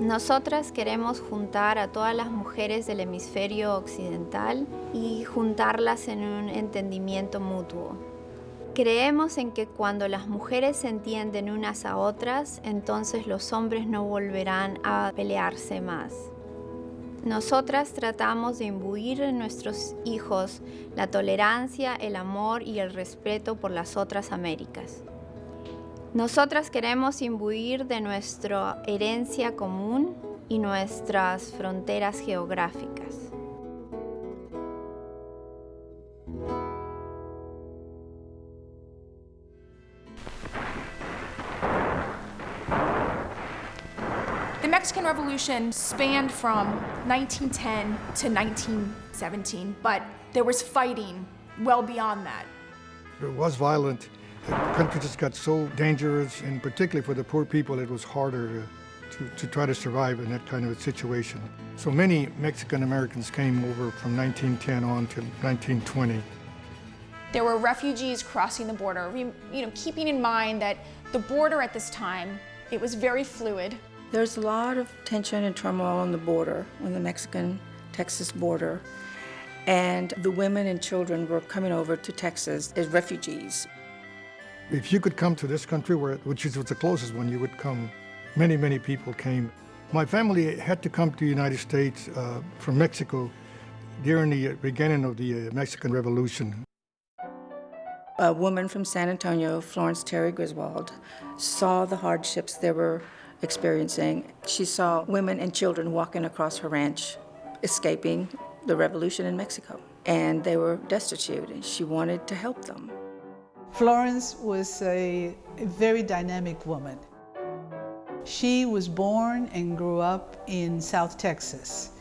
Nosotras queremos juntar a todas las mujeres del hemisferio occidental y juntarlas en un entendimiento mutuo. Creemos en que cuando las mujeres se entienden unas a otras, entonces los hombres no volverán a pelearse más. Nosotras tratamos de imbuir en nuestros hijos la tolerancia, el amor y el respeto por las otras Américas. Nosotras queremos imbuir de nuestra herencia común y nuestras fronteras geográficas. The Mexican Revolution spanned from 1910 to 1917, but there was fighting well beyond that. It was violent. The country just got so dangerous, and particularly for the poor people, it was harder to try to survive in that kind of a situation. So many Mexican Americans came over from 1910 on to 1920. There were refugees crossing the border, keeping in mind that the border at this time, it was very fluid. There's a lot of tension and turmoil on the border, on the Mexican-Texas border, and the women and children were coming over to Texas as refugees. If you could come to this country, which was the closest one, you would come. Many, many people came. My family had to come to the United States from Mexico during the beginning of the Mexican Revolution. A woman from San Antonio, Florence Griswold, saw the hardships they were experiencing. She saw women and children walking across her ranch, escaping the revolution in Mexico. And they were destitute, and she wanted to help them. Florence was a very dynamic woman. She was born and grew up in South Texas.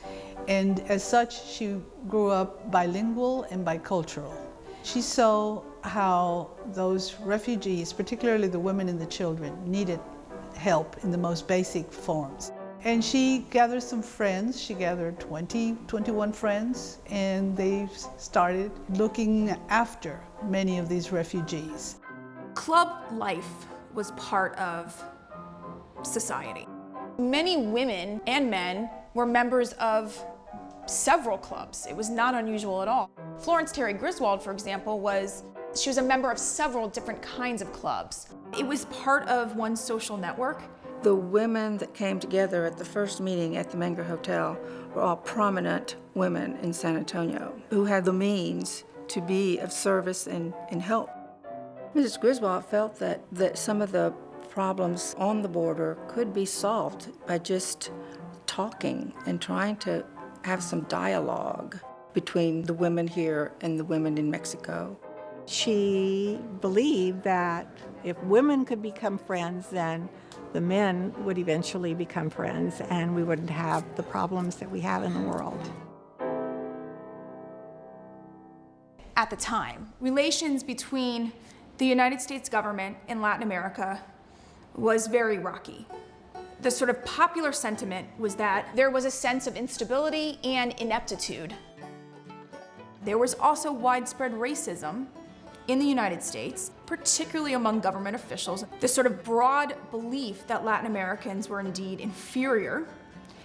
And as such, she grew up bilingual and bicultural. She saw how those refugees, particularly the women and the children, needed help in the most basic forms. And she gathered some friends. She gathered 21 friends, and they started looking after many of these refugees. Club life was part of society. Many women and men were members of several clubs. It was not unusual at all. Florence Griswold, for example, she was a member of several different kinds of clubs. It was part of one's social network. The women that came together at the first meeting at the Menger Hotel were all prominent women in San Antonio who had the means to be of service and help. Mrs. Griswold felt that some of the problems on the border could be solved by just talking and trying to have some dialogue between the women here and the women in Mexico. She believed that if women could become friends, then the men would eventually become friends and we wouldn't have the problems that we have in the world. At the time, relations between the United States government and Latin America was very rocky. The sort of popular sentiment was that there was a sense of instability and ineptitude. There was also widespread racism in the United States, particularly among government officials, this sort of broad belief that Latin Americans were indeed inferior.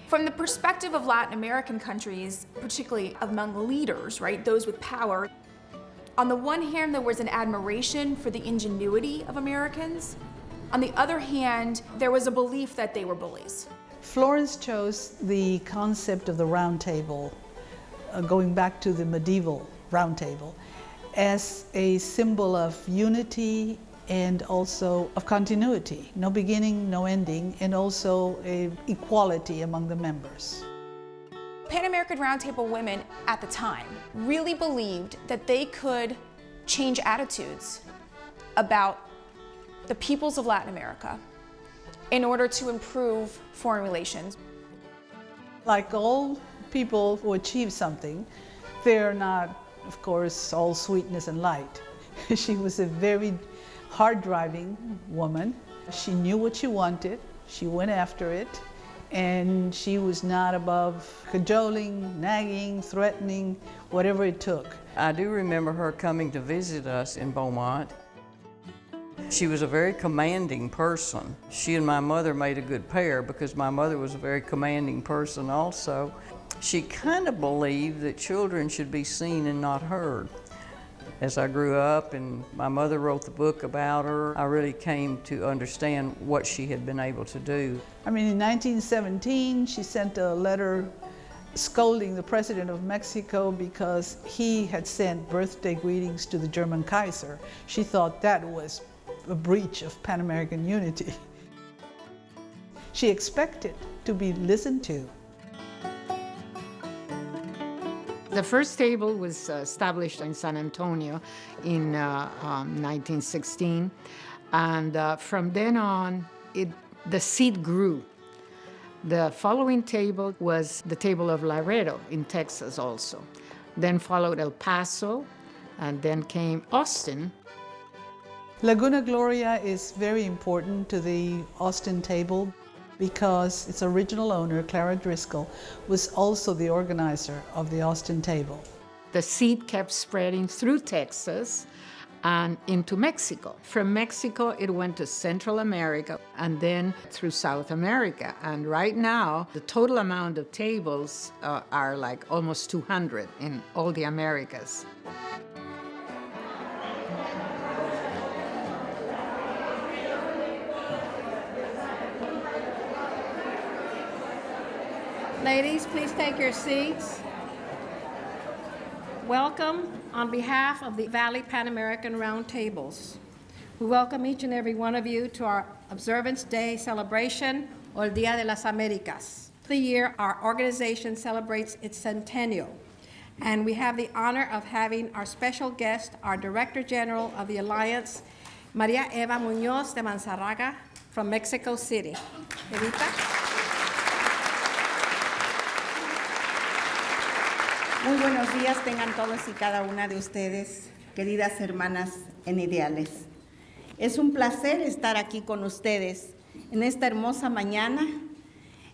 From the perspective of Latin American countries, particularly among leaders, right, those with power, on the one hand, there was an admiration for the ingenuity of Americans. On the other hand, there was a belief that they were bullies. Florence chose the concept of the round table, going back to the medieval round table, as a symbol of unity and also of continuity, no beginning, no ending, and also equality among the members. Pan American Round Table women at the time really believed that they could change attitudes about the peoples of Latin America in order to improve foreign relations. Like all people who achieve something, they're not, of course, all sweetness and light. She was a very hard-driving woman. She knew what she wanted, she went after it, and she was not above cajoling, nagging, threatening, whatever it took. I do remember her coming to visit us in Beaumont. She was a very commanding person. She and my mother made a good pair because my mother was a very commanding person also. She kind of believed that children should be seen and not heard. As I grew up and my mother wrote the book about her, I really came to understand what she had been able to do. I mean, in 1917, she sent a letter scolding the president of Mexico because he had sent birthday greetings to the German Kaiser. She thought that was a breach of Pan-American unity. She expected to be listened to. The first table was established in San Antonio in 1916, and from then on, the seed grew. The following table was the table of Laredo in Texas also. Then followed El Paso, and then came Austin. Laguna Gloria is very important to the Austin table because its original owner, Clara Driscoll, was also the organizer of the Austin table. The seed kept spreading through Texas and into Mexico. From Mexico, it went to Central America and then through South America. And right now, the total amount of tables are like almost 200 in all the Americas. Ladies, please take your seats. Welcome on behalf of the Valley Pan American Roundtables. We welcome each and every one of you to our Observance Day celebration, or El Día de las Américas. The year our organization celebrates its centennial, and we have the honor of having our special guest, our Director General of the Alliance, Maria Eva Muñoz de Manzarraga from Mexico City. Evita. Muy buenos días tengan todos y cada una de ustedes, queridas hermanas en ideales. Es un placer estar aquí con ustedes en esta hermosa mañana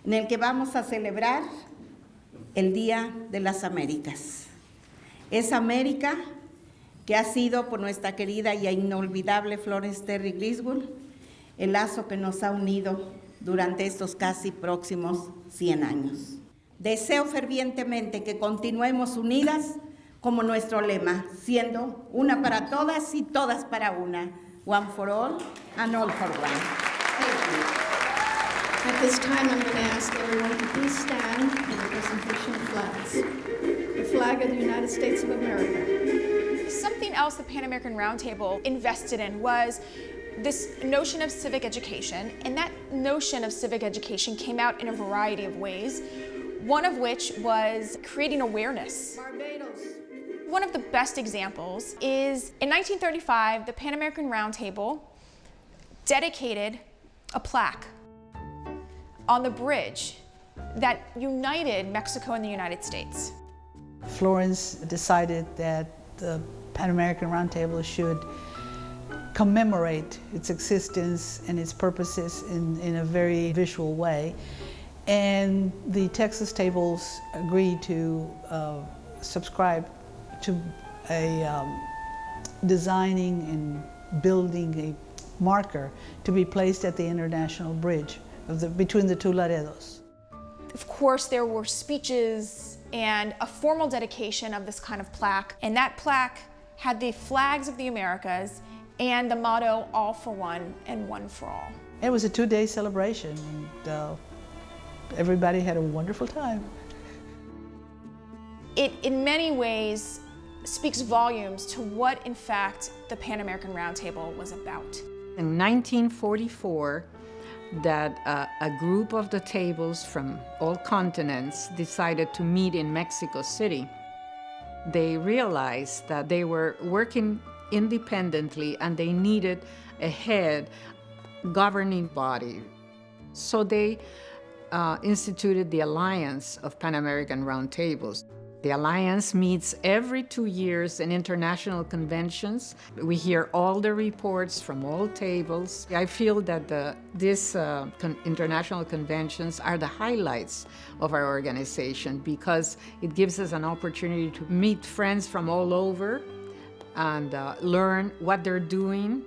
en el que vamos a celebrar el Día de las Américas. Esa América que ha sido por nuestra querida y inolvidable Florence Griswold el lazo que nos ha unido durante estos casi próximos 100 años. Deseo fervientemente que continuemos unidas como nuestro lema, siendo una para todas y todas para una. One for all and all for one. Thank you. At this time, I'm going to ask everyone to please stand for the presentation of flags. The flag of the United States of America. Something else the Pan American Roundtable invested in was this notion of civic education, and that notion of civic education came out in a variety of ways. One of which was creating awareness. Barbados. One of the best examples is in 1935, the Pan American Roundtable dedicated a plaque on the bridge that united Mexico and the United States. Florence decided that the Pan American Roundtable should commemorate its existence and its purposes in a very visual way. And the Texas tables agreed to subscribe to a designing and building a marker to be placed at the international bridge between the two Laredos. Of course, there were speeches and a formal dedication of this kind of plaque, and that plaque had the flags of the Americas and the motto, all for one and one for all. It was a 2-day celebration, and everybody had a wonderful time. It, in many ways, speaks volumes to what, in fact, the Pan American Roundtable was about. In 1944, that a group of the tables from all continents decided to meet in Mexico City. They realized that they were working independently and they needed a head governing body. So they instituted the Alliance of Pan American Roundtables. The Alliance meets every 2 years in international conventions. We hear all the reports from all tables. I feel that these international conventions are the highlights of our organization because it gives us an opportunity to meet friends from all over and learn what they're doing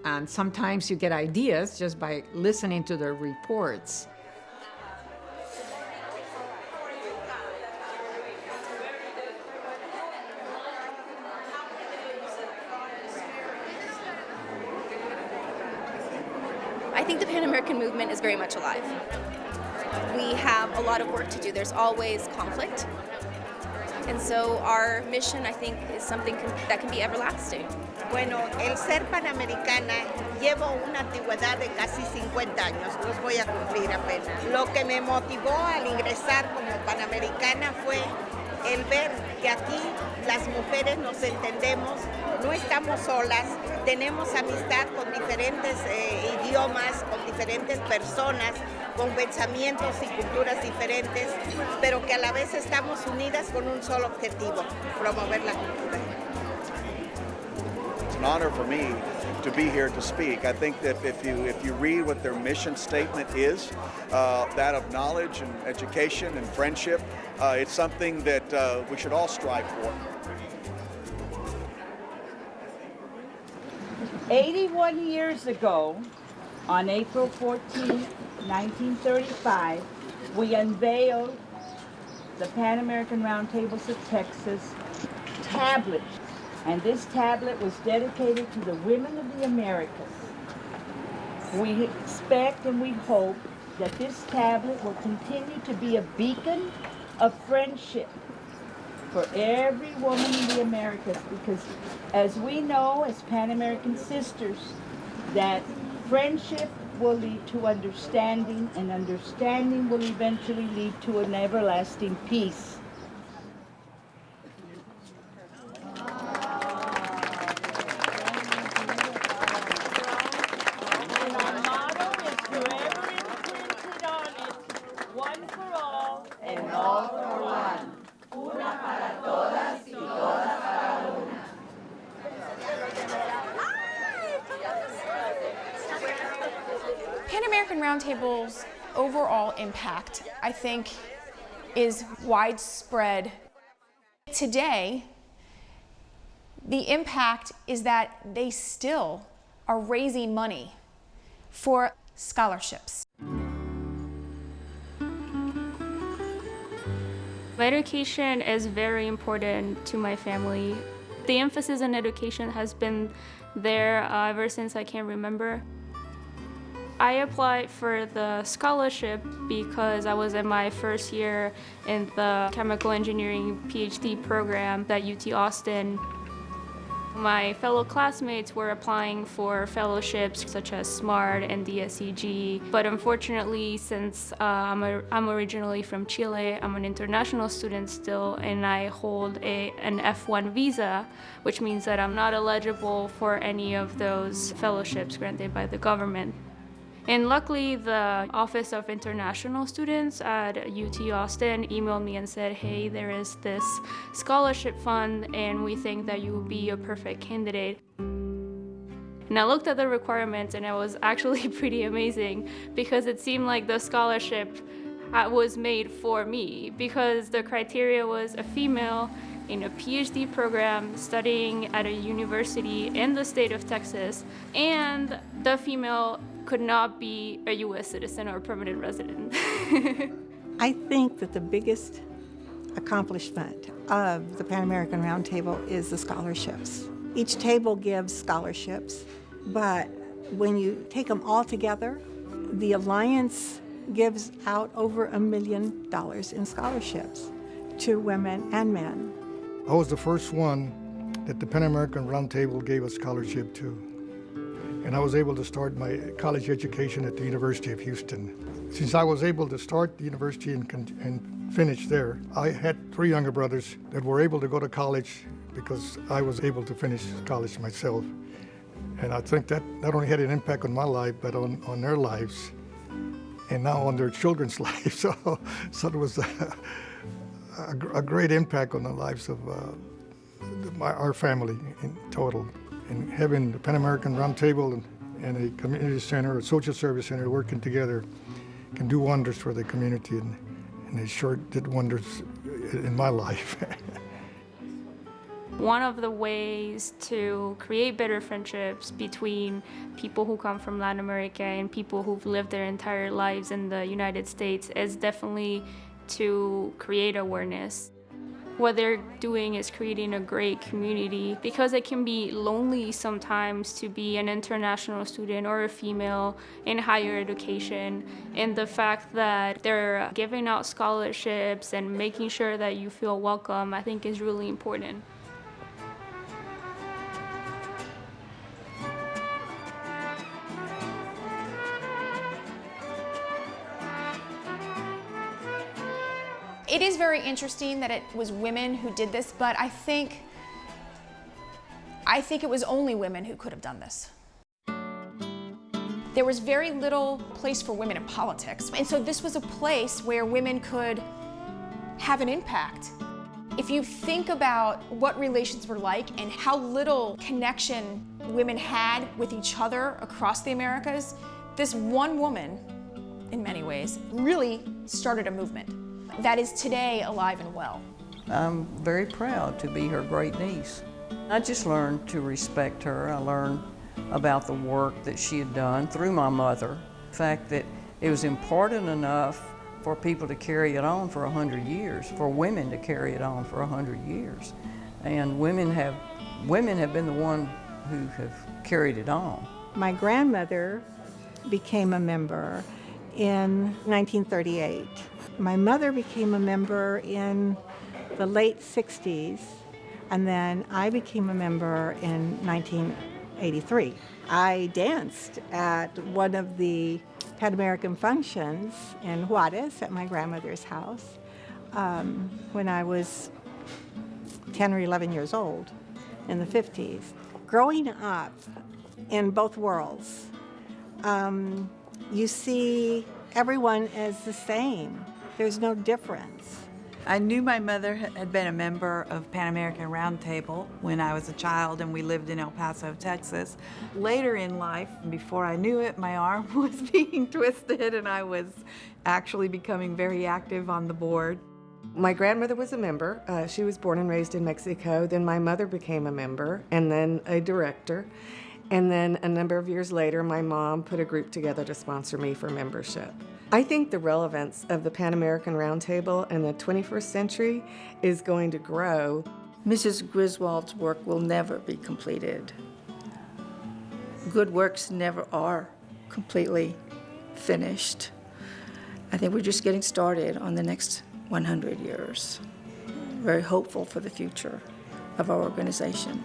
And sometimes you get ideas just by listening to their reports. I think the Pan-American movement is very much alive. We have a lot of work to do. There's always conflict. And so our mission, I think, is something that can be everlasting. Bueno, el ser panamericana, llevo una antigüedad de casi 50 años, los voy a cumplir apenas. Lo que me motivó al ingresar como panamericana fue el ver que aquí las mujeres nos entendemos, no estamos solas, tenemos amistad con diferentes idiomas, con diferentes personas, con pensamientos y culturas diferentes, pero que a la vez estamos unidas con un solo objetivo, promover la cultura. It's an honor for me to be here to speak. I think that if you read what their mission statement is, that of knowledge and education and friendship, it's something that we should all strive for. 81 years ago, on April 14, 1935, we unveiled the Pan American Roundtables of Texas tablet. And this tablet was dedicated to the women of the Americas. We expect and we hope that this tablet will continue to be a beacon of friendship for every woman in the Americas, because as we know as Pan American sisters, that friendship will lead to understanding, and understanding will eventually lead to an everlasting peace. And our motto is forever imprinted on it, one for all and all for one. Una para todas y todas para una. Pan American Roundtable's overall impact, I think, is widespread. Today, the impact is that they still are raising money for scholarships. Education is very important to my family. The emphasis on education has been there ever since I can remember. I applied for the scholarship because I was in my first year in the chemical engineering PhD program at UT Austin. My fellow classmates were applying for fellowships such as SMART and DSEG, but unfortunately, since I'm originally from Chile, I'm an international student still, and I hold an F1 visa, which means that I'm not eligible for any of those fellowships granted by the government. And luckily, the Office of International Students at UT Austin emailed me and said, hey, there is this scholarship fund, and we think that you will be a perfect candidate. And I looked at the requirements, and it was actually pretty amazing, because it seemed like the scholarship was made for me, because the criteria was a female in a PhD program studying at a university in the state of Texas, and the female could not be a U.S. citizen or permanent resident. I think that the biggest accomplishment of the Pan American Roundtable is the scholarships. Each table gives scholarships, but when you take them all together, the Alliance gives out over $1 million in scholarships to women and men. I was the first one that the Pan American Roundtable gave a scholarship to. And I was able to start my college education at the University of Houston. Since I was able to start the university and finish there, I had 3 younger brothers that were able to go to college because I was able to finish college myself. And I think that not only had an impact on my life, but on their lives, and now on their children's lives. So it was a great impact on the lives of our family in total. And having the Pan American Roundtable and a community center, a social service center working together can do wonders for the community, and they sure did wonders in my life. One of the ways to create better friendships between people who come from Latin America and people who've lived their entire lives in the United States is definitely to create awareness. What they're doing is creating a great community because it can be lonely sometimes to be an international student or a female in higher education. And the fact that they're giving out scholarships and making sure that you feel welcome, I think is really important. It is very interesting that it was women who did this, but I think it was only women who could have done this. There was very little place for women in politics, and so this was a place where women could have an impact. If you think about what relations were like and how little connection women had with each other across the Americas, this one woman, in many ways, really started a movement that is today alive and well. I'm very proud to be her great niece. I just learned to respect her. I learned about the work that she had done through my mother. The fact that it was important enough for people to carry it on for 100 years, for women to carry it on for 100 years. And women have been the one who have carried it on. My grandmother became a member in 1938. My mother became a member in the late 60s, and then I became a member in 1983. I danced at one of the Pan American functions in Juarez at my grandmother's house when I was 10 or 11 years old in the 50s. Growing up in both worlds, you see everyone as the same. There's no difference. I knew my mother had been a member of Pan American Roundtable when I was a child, and we lived in El Paso, Texas. Later in life, before I knew it, my arm was being twisted and I was actually becoming very active on the board. My grandmother was a member. She was born and raised in Mexico. Then my mother became a member and then a director. And then a number of years later, my mom put a group together to sponsor me for membership. I think the relevance of the Pan American Roundtable in the 21st century is going to grow. Mrs. Griswold's work will never be completed. Good works never are completely finished. I think we're just getting started on the next 100 years. Very hopeful for the future of our organization.